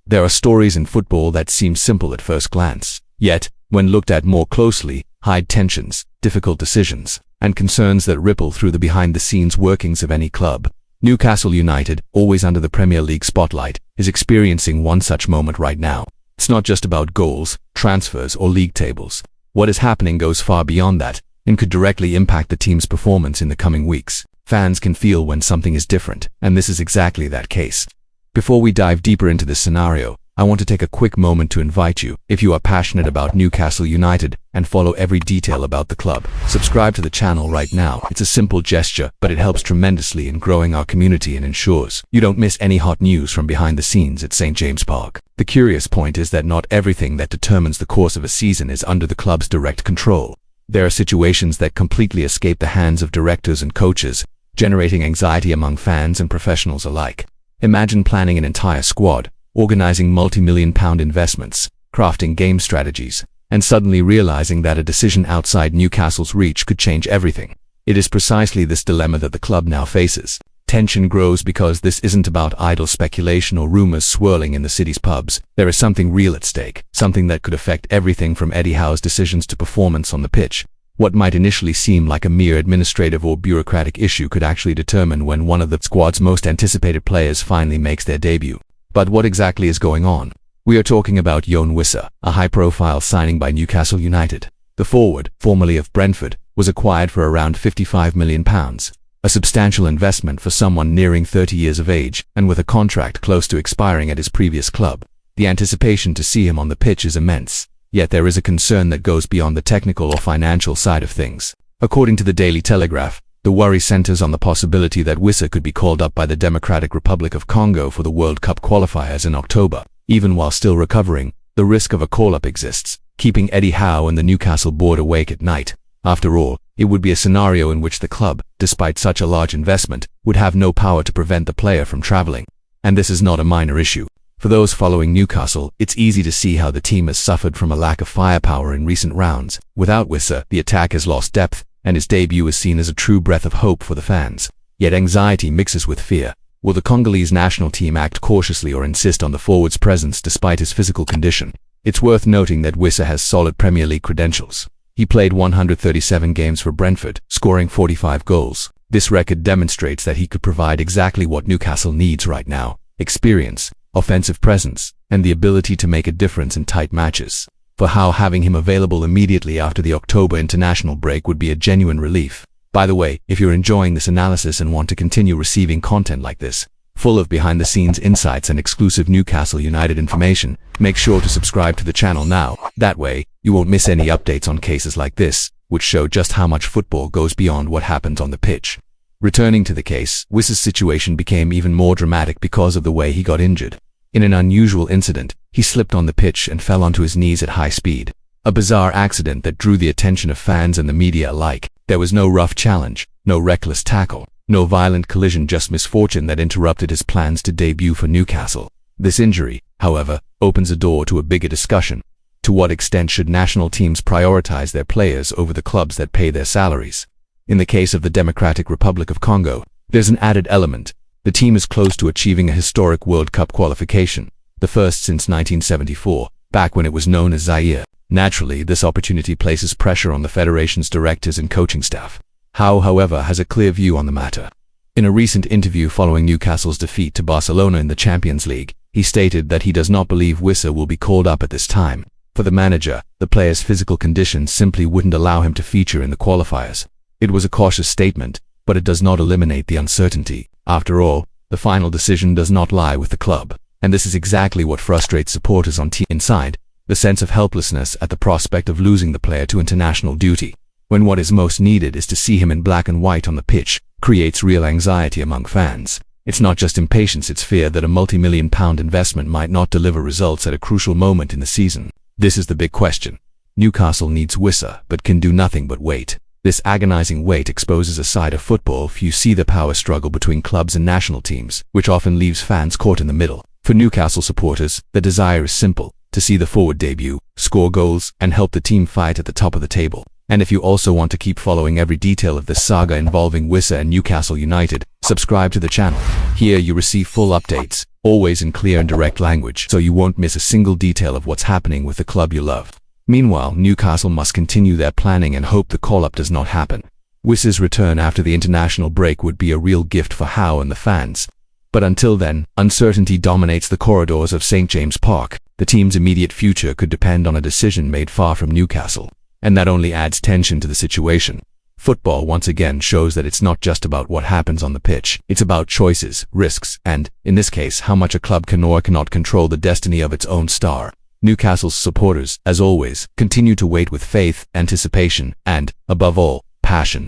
There are stories in football that seem simple at first glance, yet, when looked at more closely, hide tensions, difficult decisions, and concerns that ripple through the behind-the-scenes workings of any club. Newcastle United, always under the Premier League spotlight, is experiencing one such moment right now. It's not just about goals, transfers, or league tables. What is happening goes far beyond that, and could directly impact the team's performance in the coming weeks. Fans can feel when something is different, and this is exactly that case. Before we dive deeper into this scenario, I want to take a quick moment to invite you, if you are passionate about Newcastle United and follow every detail about the club, subscribe to the channel right now. It's a simple gesture, but it helps tremendously in growing our community and ensures you don't miss any hot news from behind the scenes at St. James Park. The curious point is that not everything that determines the course of a season is under the club's direct control. There are situations that completely escape the hands of directors and coaches, generating anxiety among fans and professionals alike. Imagine planning an entire squad, organizing multi-million-pound investments, crafting game strategies, and suddenly realizing that a decision outside Newcastle's reach could change everything. It is precisely this dilemma that the club now faces. Tension grows because this isn't about idle speculation or rumors swirling in the city's pubs. There is something real at stake, something that could affect everything from Eddie Howe's decisions to performance on the pitch. What might initially seem like a mere administrative or bureaucratic issue could actually determine when one of the squad's most anticipated players finally makes their debut. But what exactly is going on? We are talking about Yoane Wissa, a high-profile signing by Newcastle United. The forward, formerly of Brentford, was acquired for around £55 million, a substantial investment for someone nearing 30 years of age and with a contract close to expiring at his previous club. The anticipation to see him on the pitch is immense. Yet there is a concern that goes beyond the technical or financial side of things. According to the Daily Telegraph, the worry centers on the possibility that Wissa could be called up by the Democratic Republic of Congo for the World Cup qualifiers in October. Even while still recovering, the risk of a call-up exists, keeping Eddie Howe and the Newcastle board awake at night. After all, it would be a scenario in which the club, despite such a large investment, would have no power to prevent the player from traveling. And this is not a minor issue. For those following Newcastle, it's easy to see how the team has suffered from a lack of firepower in recent rounds. Without Wissa, the attack has lost depth, and his debut is seen as a true breath of hope for the fans. Yet anxiety mixes with fear. Will the Congolese national team act cautiously or insist on the forward's presence despite his physical condition? It's worth noting that Wissa has solid Premier League credentials. He played 137 games for Brentford, scoring 45 goals. This record demonstrates that he could provide exactly what Newcastle needs right now: experience, offensive presence, and the ability to make a difference in tight matches. For Howe, having him available immediately after the October international break would be a genuine relief. By the way, if you're enjoying this analysis and want to continue receiving content like this, full of behind-the-scenes insights and exclusive Newcastle United information, make sure to subscribe to the channel now. That way, you won't miss any updates on cases like this, which show just how much football goes beyond what happens on the pitch. Returning to the case, Wissa's situation became even more dramatic because of the way he got injured. In an unusual incident, he slipped on the pitch and fell onto his knees at high speed. A bizarre accident that drew the attention of fans and the media alike. There was no rough challenge, no reckless tackle, no violent collision, just misfortune that interrupted his plans to debut for Newcastle. This injury, however, opens a door to a bigger discussion. To what extent should national teams prioritize their players over the clubs that pay their salaries? In the case of the Democratic Republic of Congo, there's an added element. The team is close to achieving a historic World Cup qualification, the first since 1974, back when it was known as Zaire. Naturally, this opportunity places pressure on the federation's directors and coaching staff. Howe, however, has a clear view on the matter. In a recent interview following Newcastle's defeat to Barcelona in the Champions League, he stated that he does not believe Wissa will be called up at this time. For the manager, the player's physical condition simply wouldn't allow him to feature in the qualifiers. It was a cautious statement, but it does not eliminate the uncertainty. After all, the final decision does not lie with the club, and this is exactly what frustrates supporters on team inside, the sense of helplessness at the prospect of losing the player to international duty, when what is most needed is to see him in black and white on the pitch, creates real anxiety among fans. It's not just impatience, it's fear that a multi-million-pound investment might not deliver results at a crucial moment in the season. This is the big question. Newcastle needs Wissa, but can do nothing but wait. This agonizing wait exposes a side of football few see: the power struggle between clubs and national teams, which often leaves fans caught in the middle. For Newcastle supporters, the desire is simple: to see the forward debut, score goals, and help the team fight at the top of the table. And if you also want to keep following every detail of this saga involving Wissa and Newcastle United, Subscribe to the channel. Here you receive full updates, always in clear and direct language, so you won't miss a single detail of what's happening with the club you love. Meanwhile, Newcastle must continue their planning and hope the call-up does not happen. Wissa's return after the international break would be a real gift for Howe and the fans. But until then, uncertainty dominates the corridors of St. James Park. The team's immediate future could depend on a decision made far from Newcastle, and that only adds tension to the situation. Football once again shows that it's not just about what happens on the pitch. It's about choices, risks, and, in this case, how much a club can or cannot control the destiny of its own star. Newcastle's supporters, as always, continue to wait with faith, anticipation, and, above all, passion.